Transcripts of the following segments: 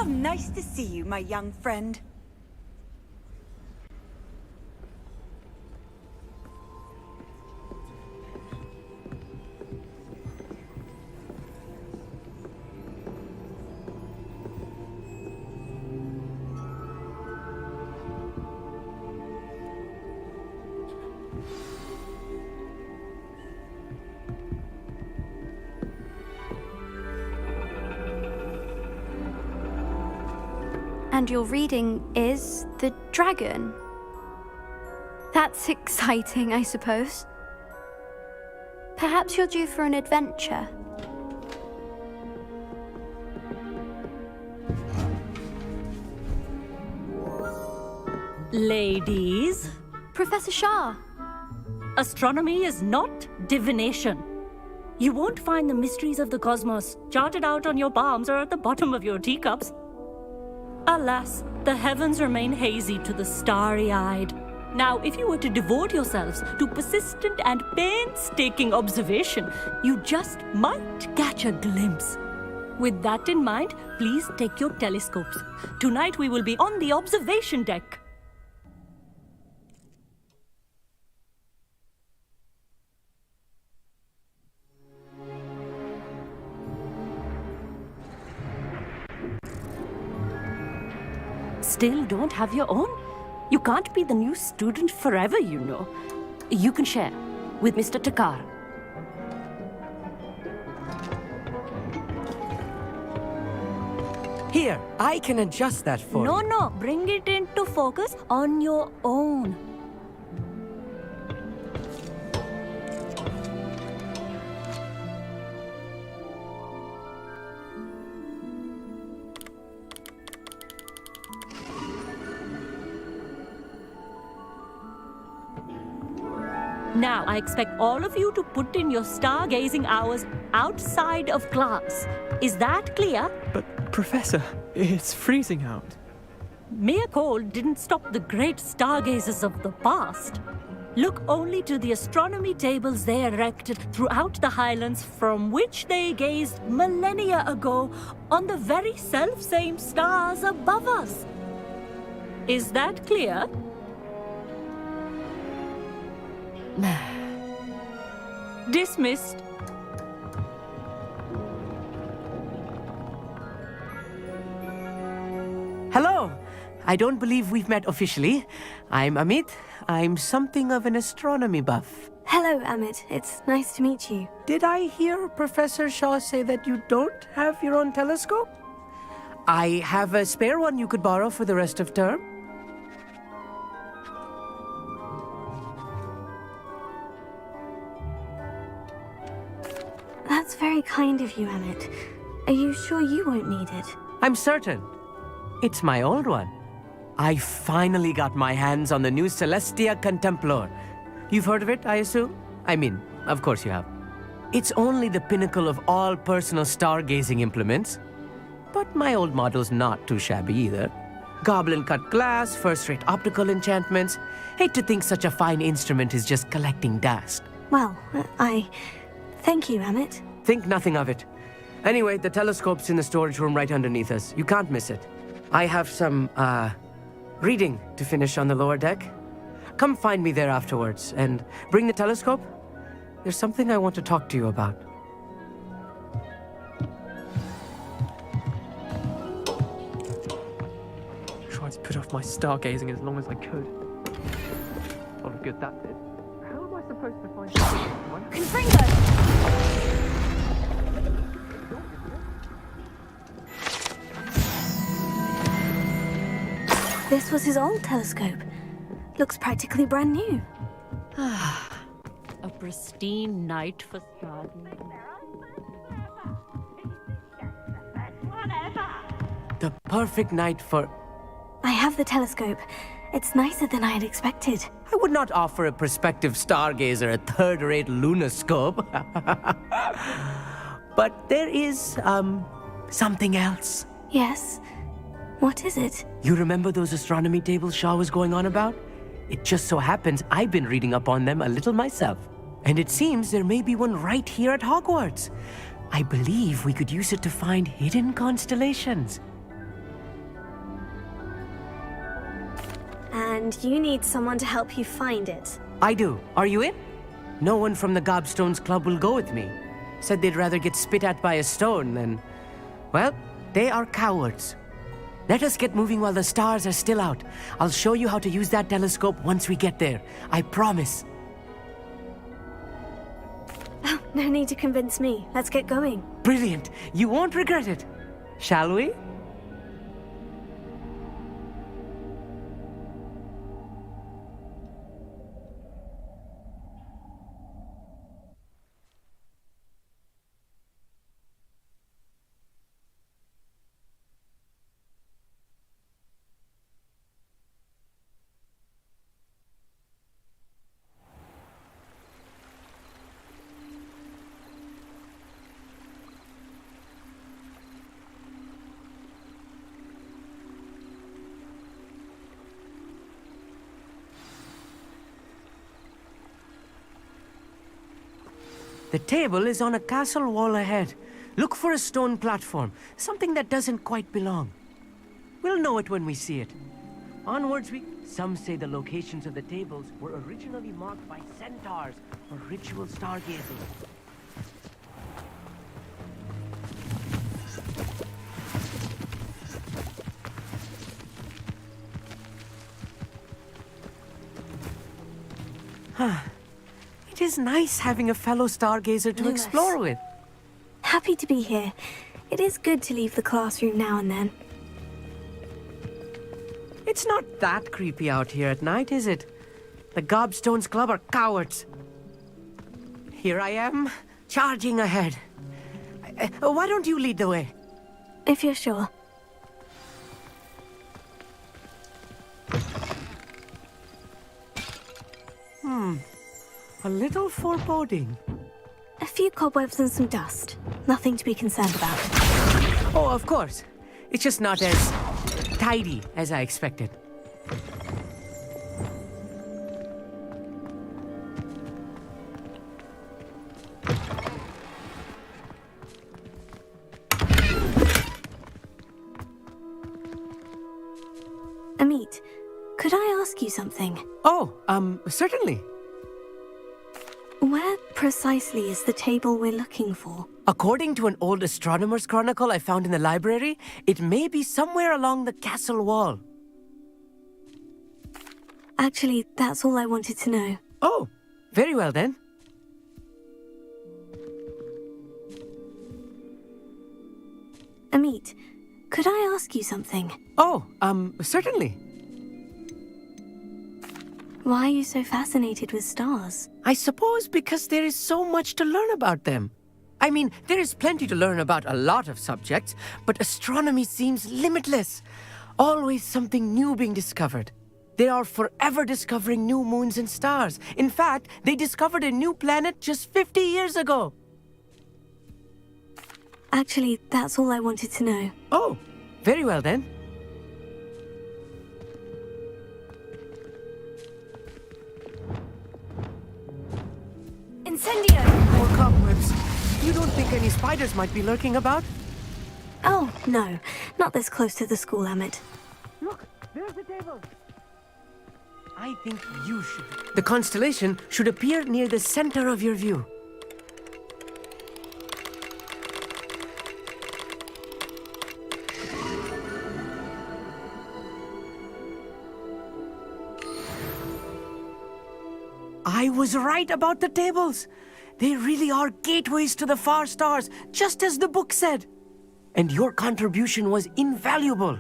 nice to see you, my young friend. And your reading is the dragon. That's exciting, I suppose. Perhaps you're due for an adventure. Ladies, Professor Shah. astronomy is not divination. You won't find the mysteries of the cosmos charted out on your palms or at the bottom of your teacups. Alas, the heavens remain hazy to the starry-eyed. Now, if you were to devote yourselves to persistent and painstaking observation, you just might catch a glimpse. With that in mind, please take your telescopes. Tonight we will be on the observation deck. Still don't have your own? You can't be the new student forever, you know. You can share with Mr. Takar. Here, I can adjust that for you. No, bring it into focus on your own. Now, I expect all of you to put in your stargazing hours outside of class. Is that clear? But, Professor, it's freezing out. Mere cold didn't stop the great stargazers of the past. Look only to the astronomy tables they erected throughout the highlands from which they gazed millennia ago on the very self-same stars above us. Is that clear? Dismissed. Hello! I don't believe we've met officially. I'm Amit. I'm something of an astronomy buff. Hello, Amit. It's nice to meet you. Did I hear Professor Shaw say that you don't have your own telescope? I have a spare one you could borrow for the rest of term. That's very kind of you, Amit. Are you sure you won't need it? I'm certain. It's my old one. I finally got my hands on the new Celestia Contemplor. You've heard of it, I assume? I mean, of course you have. It's only the pinnacle of all personal stargazing implements. But my old model's not too shabby either. Goblin-cut glass, first-rate optical enchantments. Hate to think such a fine instrument is just collecting dust. Well, thank you, Amit. Think nothing of it. Anyway, the telescope's in the storage room right underneath us. You can't miss it. I have some, reading to finish on the lower deck. Come find me there afterwards, and bring the telescope. There's something I want to talk to you about. Tried to put off my stargazing as long as I could. Lot of good that did. How am I supposed to find someone? Confringo! This was his old telescope. Looks practically brand new. A pristine night for stargazing. The perfect night for... I have the telescope. It's nicer than I had expected. I would not offer a prospective stargazer a third-rate lunoscope. But there is, something else. Yes? What is it? You remember those astronomy tables Shaw was going on about? It just so happens I've been reading up on them a little myself. And it seems there may be one right here at Hogwarts. I believe we could use it to find hidden constellations. And you need someone to help you find it. I do. Are you in? No one from the Gobstones Club will go with me. Said they'd rather get spit at by a stone than... Well, they are cowards. Let us get moving while the stars are still out. I'll show you how to use that telescope once we get there. I promise. Oh, no need to convince me. Let's get going. Brilliant. You won't regret it. Shall we? The table is on a castle wall ahead. Look for a stone platform, something that doesn't quite belong. We'll know it when we see it. Onwards we... Some say the locations of the tables were originally marked by centaurs for ritual stargazing. It is nice having a fellow stargazer to Lewis. explore with. Happy to be here. It is good to leave the classroom now and then. It's not that creepy out here at night, is it? The Gobstones Club are cowards. Here I am, charging ahead. Why don't you lead the way? If you're sure. A little foreboding. A few cobwebs and some dust. Nothing to be concerned about. Oh, of course. It's just not as tidy as I expected. Amit, could I ask you something? Oh, certainly. Where precisely is the table we're looking for? According to an old astronomer's chronicle I found in the library, it may be somewhere along the castle wall. Actually, that's all I wanted to know. Oh, very well then. Amit, could I ask you something? Oh, certainly. Why are you so fascinated with stars? I suppose because there is so much to learn about them. I mean, there is plenty to learn about a lot of subjects, but astronomy seems limitless. Always something new being discovered. They are forever discovering new moons and stars. In fact, they discovered a new planet just 50 years ago. Actually, that's all I wanted to know. Oh, very well then. Incendio! More cobwebs. You don't think any spiders might be lurking about? Oh, no. Not this close to the school, Amit. Look, there's the table. I think you should. The constellation should appear near the center of your view. I was right about the tables. They really are gateways to the far stars, just as the book said. And your contribution was invaluable.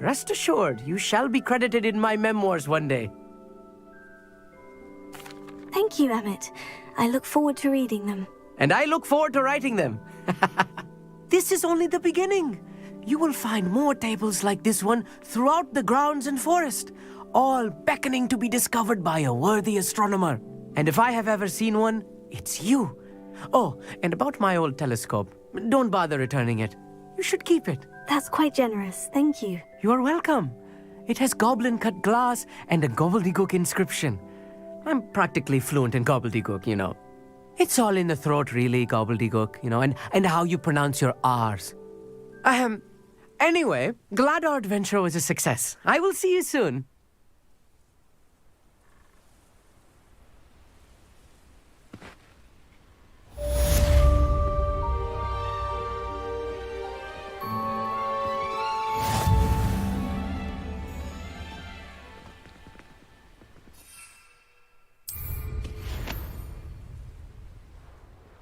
Rest assured, you shall be credited in my memoirs one day. Thank you, Amit. I look forward to reading them. And I look forward to writing them. This is only the beginning. You will find more tables like this one throughout the grounds and forest, all beckoning to be discovered by a worthy astronomer. And if I have ever seen one, it's you. Oh, and about my old telescope, don't bother returning it. You should keep it. That's quite generous. Thank you. You are welcome. It has goblin-cut glass and a gobbledygook inscription. I'm practically fluent in gobbledygook, you know. It's all in the throat, really, gobbledygook, you know, and how you pronounce your R's. Anyway, glad our adventure was a success. I will see you soon.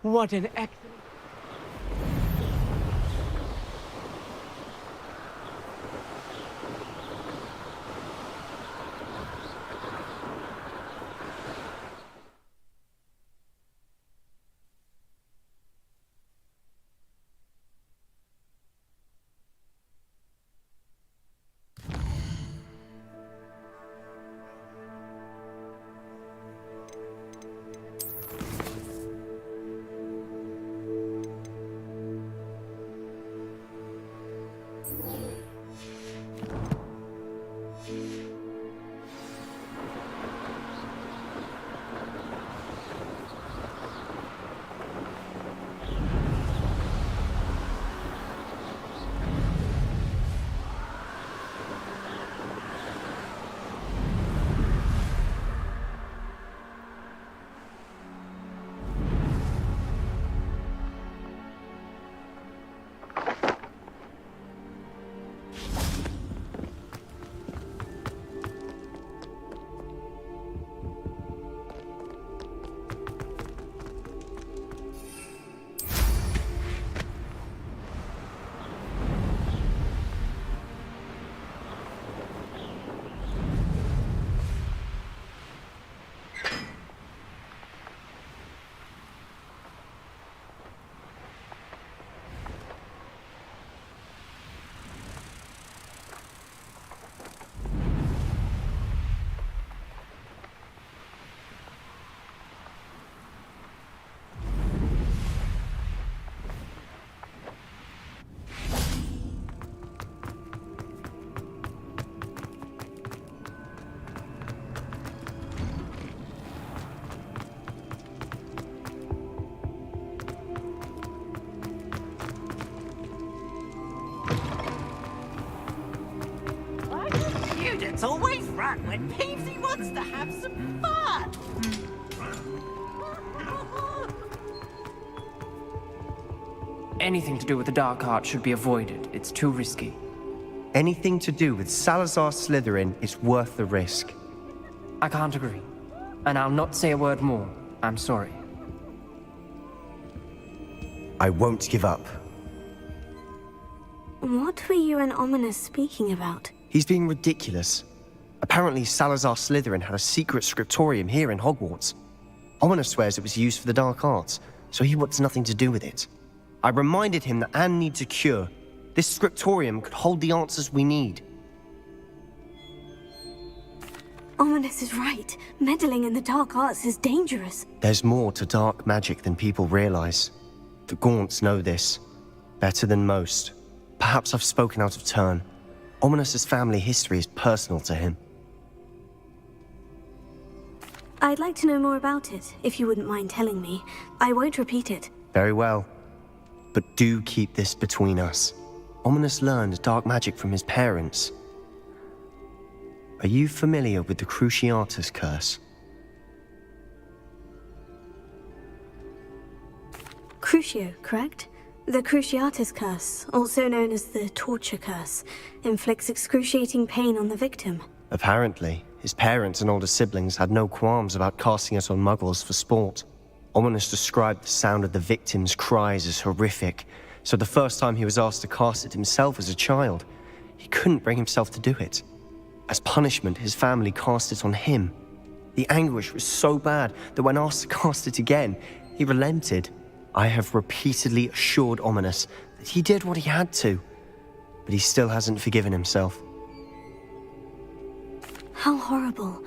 What an excellent... Students always run when Peavesy wants to have some fun. Anything to do with the dark art should be avoided. It's too risky. Anything to do with Salazar Slytherin is worth the risk. I can't agree. And I'll not say a word more. I'm sorry. I won't give up. What were you and Ominous speaking about? He's being ridiculous. Apparently, Salazar Slytherin had a secret scriptorium here in Hogwarts. Ominous swears it was used for the dark arts, so he wants nothing to do with it. I reminded him that Anne needs a cure. This scriptorium could hold the answers we need. Ominous is right. Meddling in the dark arts is dangerous. There's more to dark magic than people realize. The Gaunts know this. Better than most. Perhaps I've spoken out of turn. Ominous's family history is personal to him. I'd like to know more about it, if you wouldn't mind telling me. I won't repeat it. Very well. But do keep this between us. Ominous learned dark magic from his parents. Are you familiar with the Cruciatus curse? Crucio, correct? The Cruciatus curse, also known as the torture curse, inflicts excruciating pain on the victim. Apparently, his parents and older siblings had no qualms about casting it on muggles for sport. Ominous described the sound of the victim's cries as horrific, so the first time he was asked to cast it himself as a child, he couldn't bring himself to do it. As punishment, his family cast it on him. The anguish was so bad that when asked to cast it again, he relented. I have repeatedly assured Ominous that he did what he had to, but he still hasn't forgiven himself. How horrible.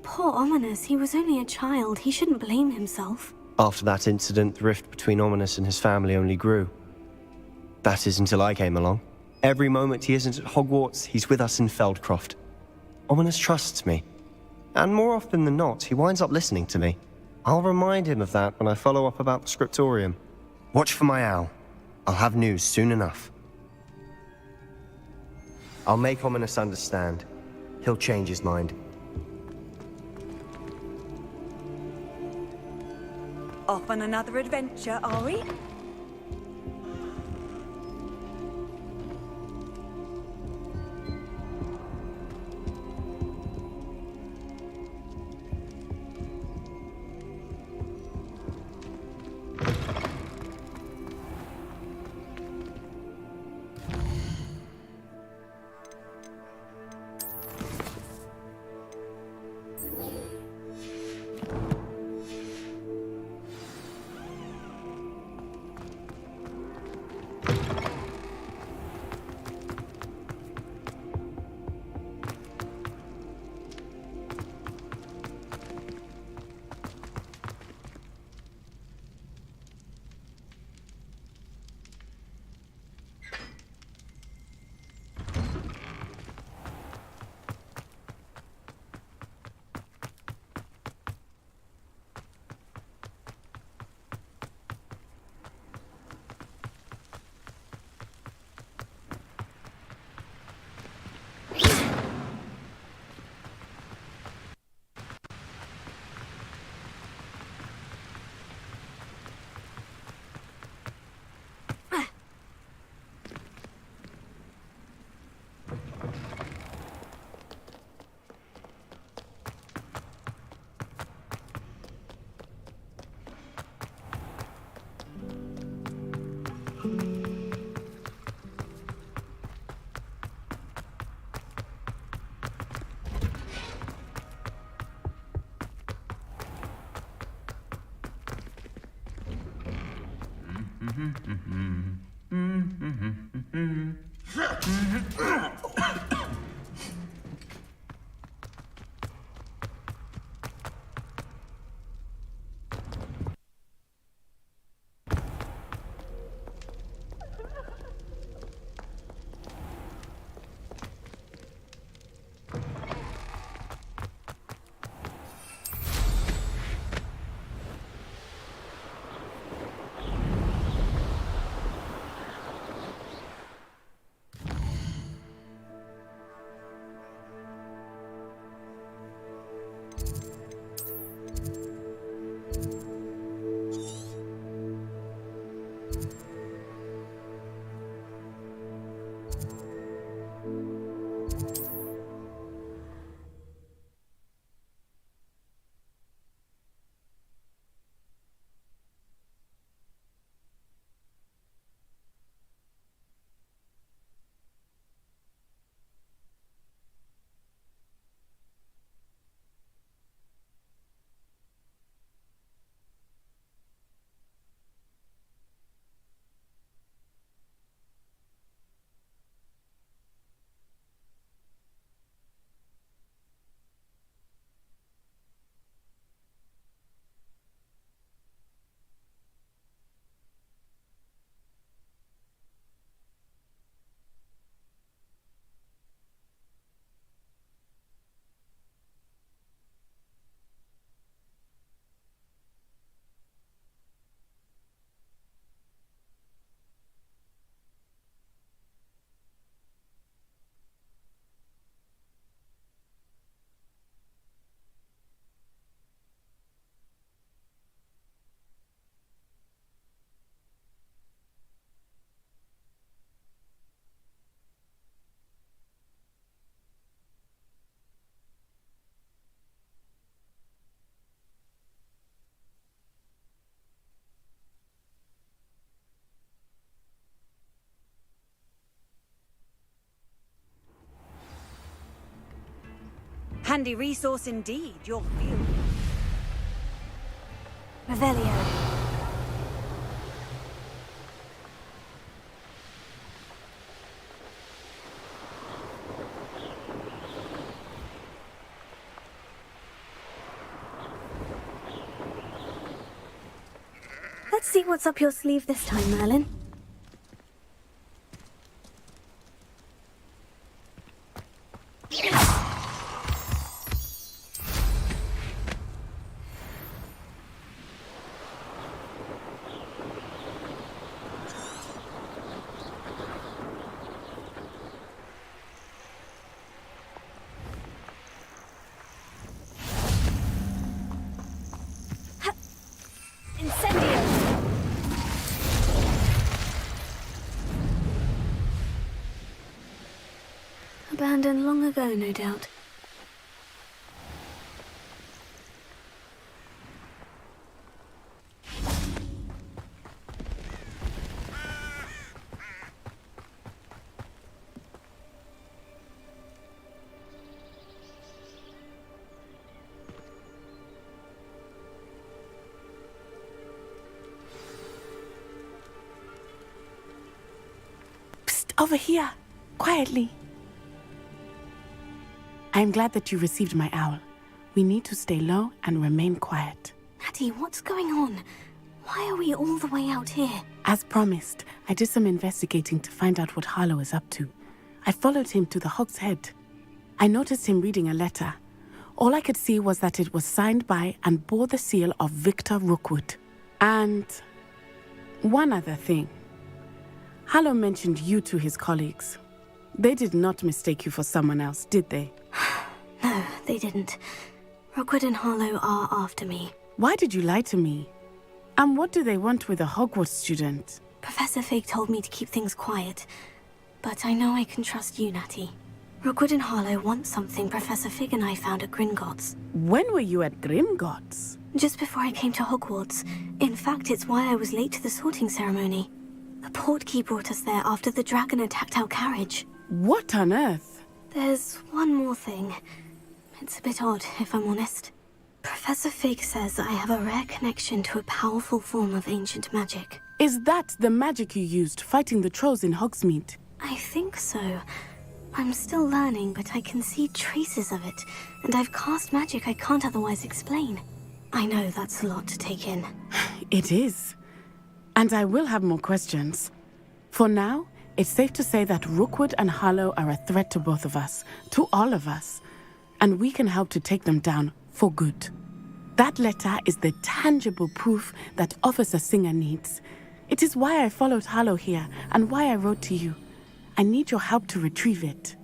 Poor Ominous, he was only a child. He shouldn't blame himself. After that incident, the rift between Ominous and his family only grew. That is until I came along. Every moment he isn't at Hogwarts, he's with us in Feldcroft. Ominous trusts me. And more often than not, he winds up listening to me. I'll remind him of that when I follow up about the scriptorium. Watch for my owl. I'll have news soon enough. I'll make Ominous understand. He'll change his mind. Off on another adventure, are we? Handy resource indeed, your fuel. Revelio. Let's see what's up your sleeve this time, Merlin. Abandoned long ago, no doubt. Psst, over here, quietly. I'm glad that you received my owl. We need to stay low and remain quiet. Natty, what's going on? Why are we all the way out here? As promised, I did some investigating to find out what Harlow is up to. I followed him to the Hog's Head. I noticed him reading a letter. All I could see was that it was signed by and bore the seal of Victor Rookwood. And one other thing. Harlow mentioned you to his colleagues. They did not mistake you for someone else, did they? No, they didn't. Rookwood and Harlow are after me. Why did you lie to me? And what do they want with a Hogwarts student? Professor Fig told me to keep things quiet, but I know I can trust you, Natty. Rookwood and Harlow want something Professor Fig and I found at Gringotts. When were you at Gringotts? Just before I came to Hogwarts. In fact, it's why I was late to the sorting ceremony. The portkey brought us there after the dragon attacked our carriage. What on earth? There's one more thing. It's a bit odd, if I'm honest. Professor Fig says I have a rare connection to a powerful form of ancient magic. Is that the magic you used fighting the trolls in Hogsmeade? I think so. I'm still learning, but I can see traces of it, and I've cast magic I can't otherwise explain. I know that's a lot to take in. It is. And I will have more questions. For now, it's safe to say that Rookwood and Harlow are a threat to both of us, to all of us. And we can help to take them down for good. That letter is the tangible proof that Officer Singer needs. It is why I followed Harlow here and why I wrote to you. I need your help to retrieve it.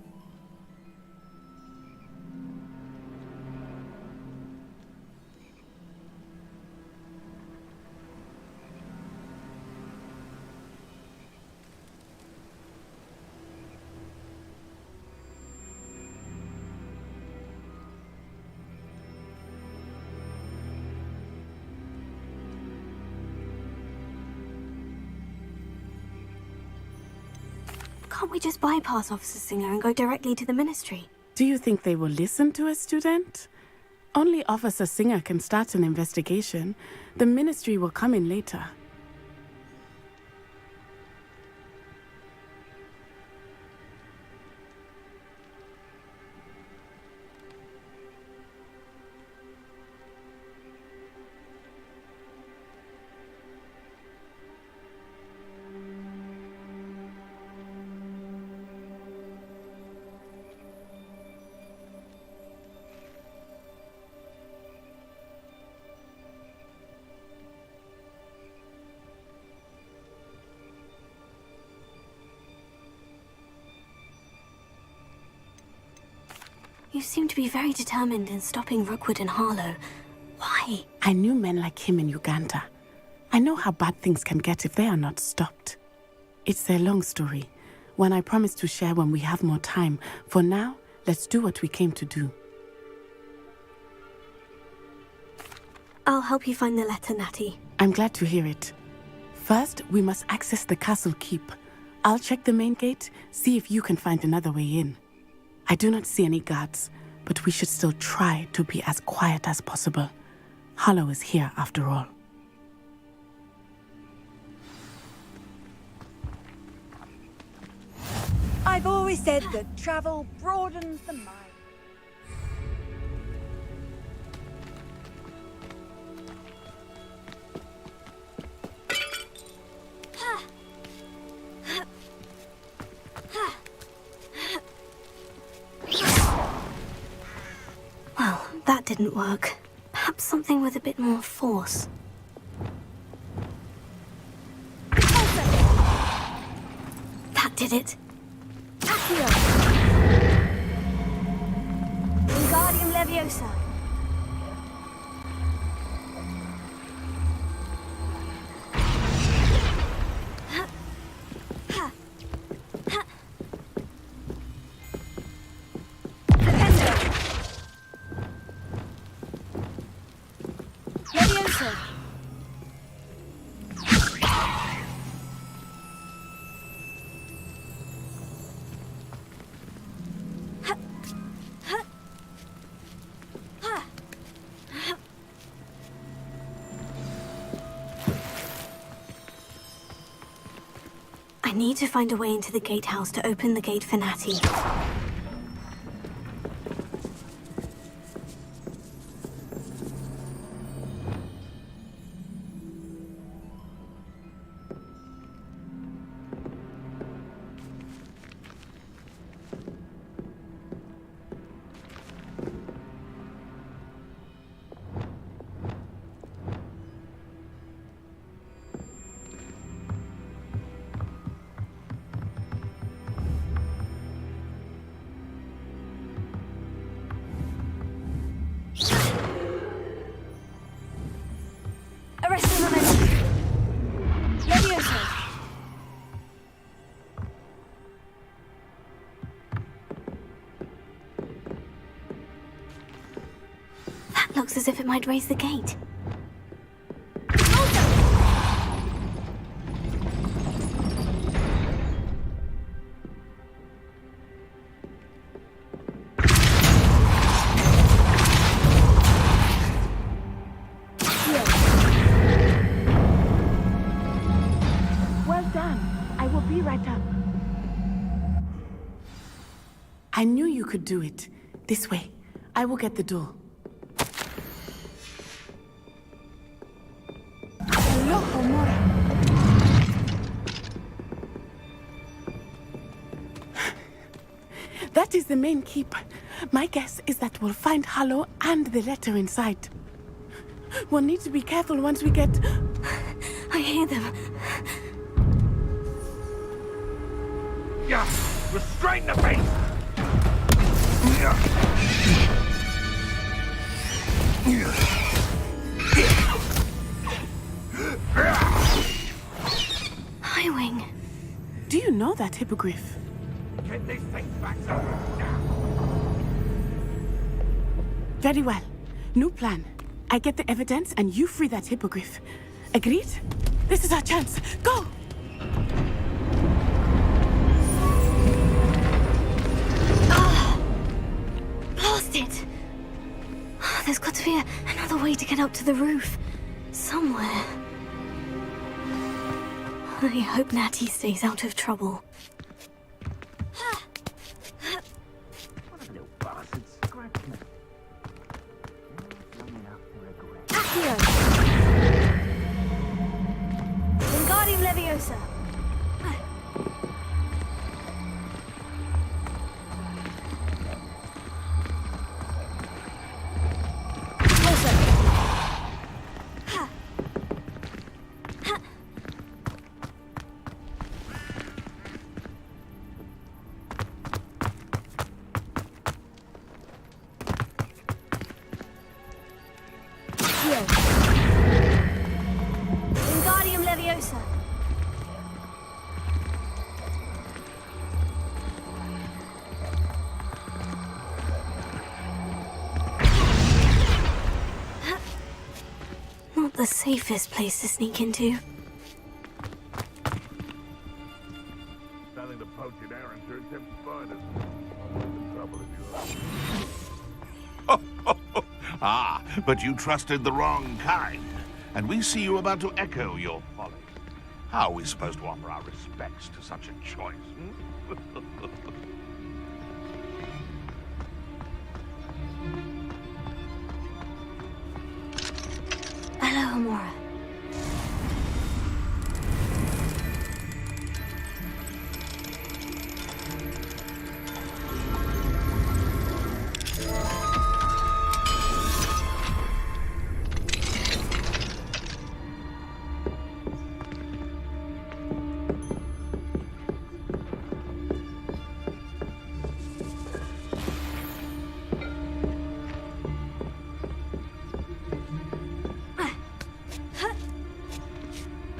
Can't we just bypass Officer Singer and go directly to the Ministry? Do you think they will listen to a student? Only Officer Singer can start an investigation. The Ministry will come in later. You seem to be very determined in stopping Rookwood and Harlow. Why? I knew men like him in Uganda. I know how bad things can get if they are not stopped. It's a long story, one I promise to share when we have more time. For now, let's do what we came to do. I'll help you find the letter, Natty. I'm glad to hear it. First, we must access the castle keep. I'll check the main gate, see if you can find another way in. I do not see any guards, but we should still try to be as quiet as possible. Harlow is here after all. I've always said that travel broadens the mind. Well, that didn't work. Perhaps something with a bit more force. That did it. Accio! Wingardium Leviosa! Leviosa! I need to find a way into the gatehouse to open the gate for Natty. Arrest the momentum! Leviosa! That looks as if it might raise the gate. be right up. I knew you could do it. This way. I will get the door. Hello, Homura. That is the main keep. My guess is that we'll find Harlow and the letter inside. We'll need to be careful once we get... I hear them. Yeah, restrain the beast! Highwing. Do you know that hippogriff? Get these things back up now! Very well. New plan. I get the evidence and you free that hippogriff. Agreed? This is our chance. Go! Blast it! There's got to be another way to get up to the roof. Somewhere. I hope Natty stays out of trouble. What a little bastard scratch me. Long enough to regret. Accio! Wingardium Leviosa! Wingardium Leviosa! Not the safest place to sneak into. Nothing to poach an errand to attempt to find us. The trouble if you are. Ah, but you trusted the wrong kind. And we see you about to echo your folly. How are we supposed to offer our respects to such a choice? Hello, Amora.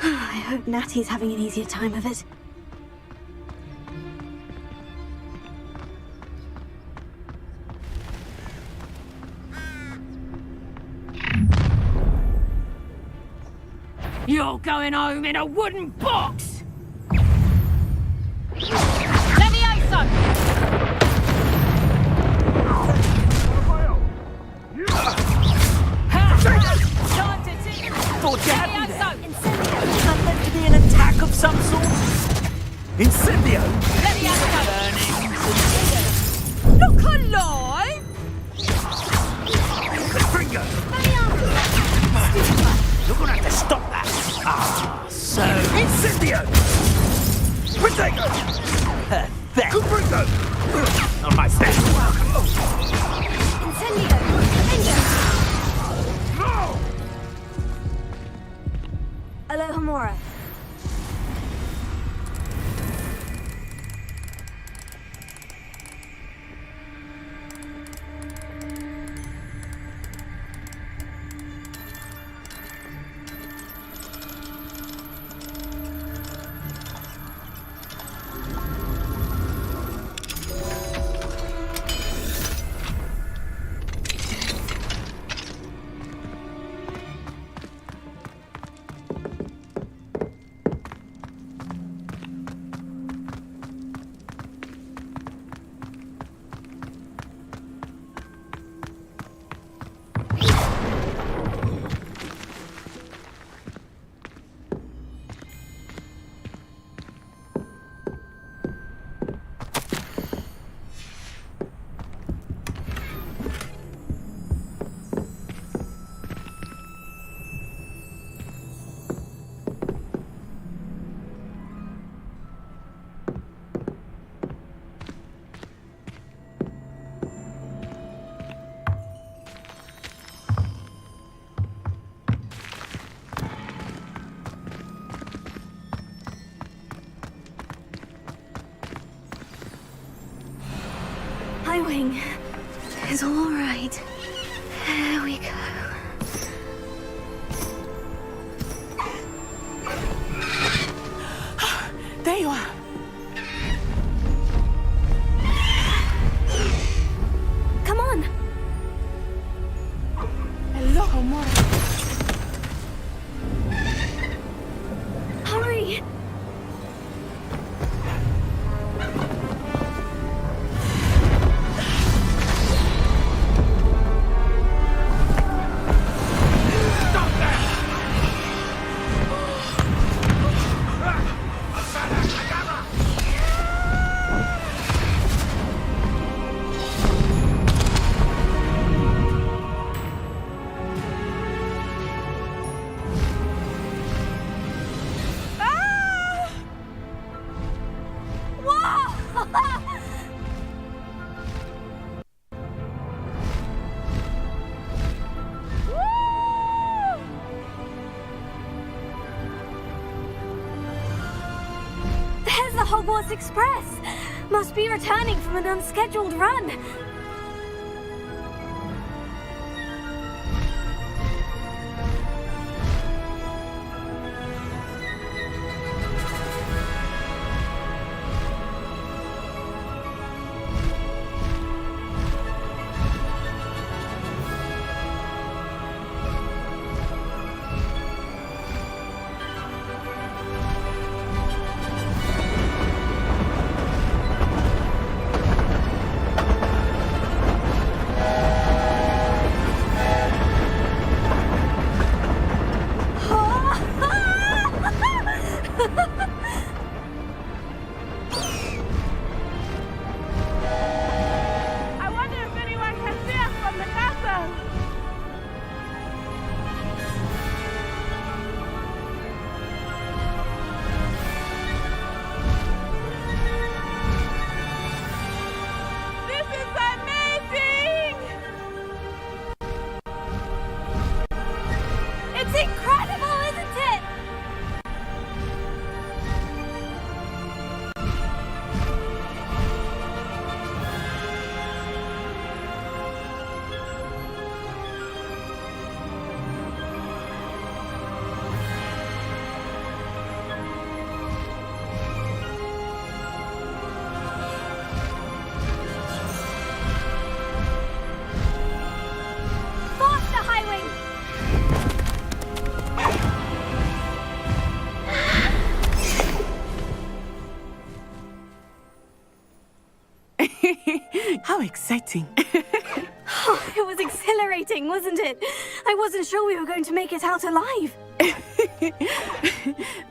I hope Natty's having an easier time of it. You're going home in a wooden box! Thought you had me there. Is that meant to be an attack of some sort? Incendio! Look alive! Confringo! You're gonna have to stop that! Ah, so... Incendio! Protego! Perfect! Confringo! On my best! Incendio! Incendio! No! Hello, Homura. going. It's all right. There we go. There you are. Come on. Hello, Homora. Hurry. There's the Hogwarts Express. Must be returning from an unscheduled run. How exciting. Oh, it was exhilarating, wasn't it? I wasn't sure we were going to make it out alive.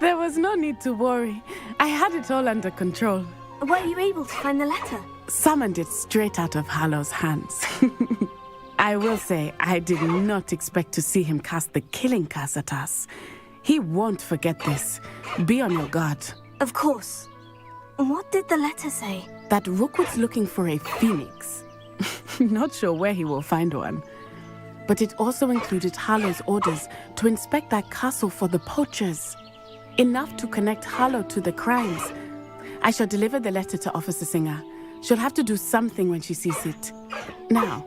There was no need to worry. I had it all under control. Were you able to find the letter? Summoned it straight out of Harlow's hands. I will say, I did not expect to see him cast the killing curse at us. He won't forget this. Be on your guard. Of course. What did the letter say? That Rookwood's looking for a phoenix. Not sure where he will find one. But it also included Harlow's orders to inspect that castle for the poachers. Enough to connect Harlow to the crimes. I shall deliver the letter to Officer Singer. She'll have to do something when she sees it. Now,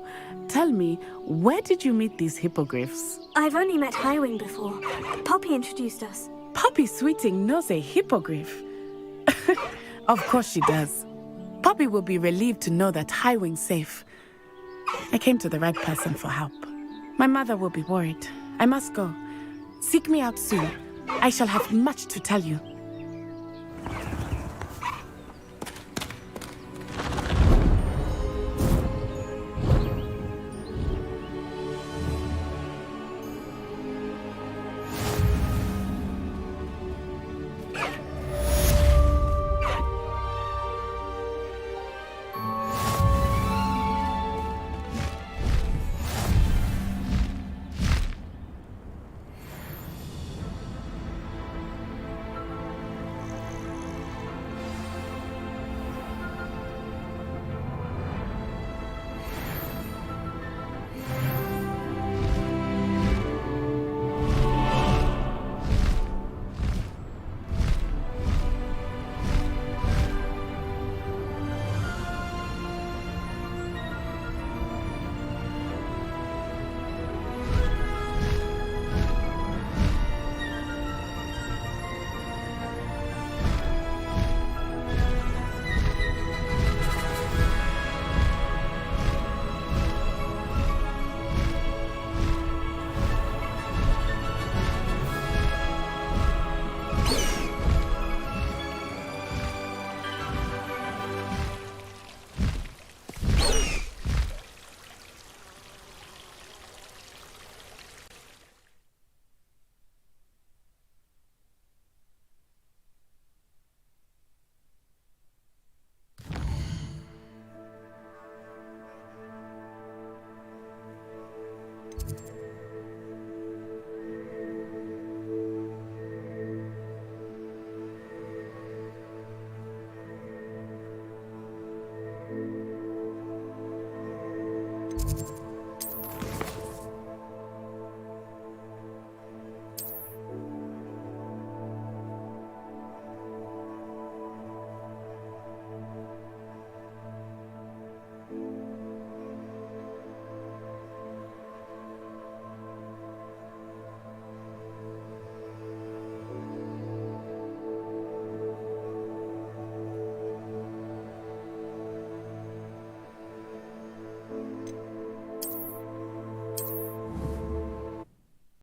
tell me, where did you meet these hippogriffs? I've only met Highwing before. Poppy introduced us. Poppy Sweeting knows a hippogriff. Of course she does. Poppy will be relieved to know that Highwing's safe. I came to the right person for help. My mother will be worried. I must go. Seek me out soon. I shall have much to tell you.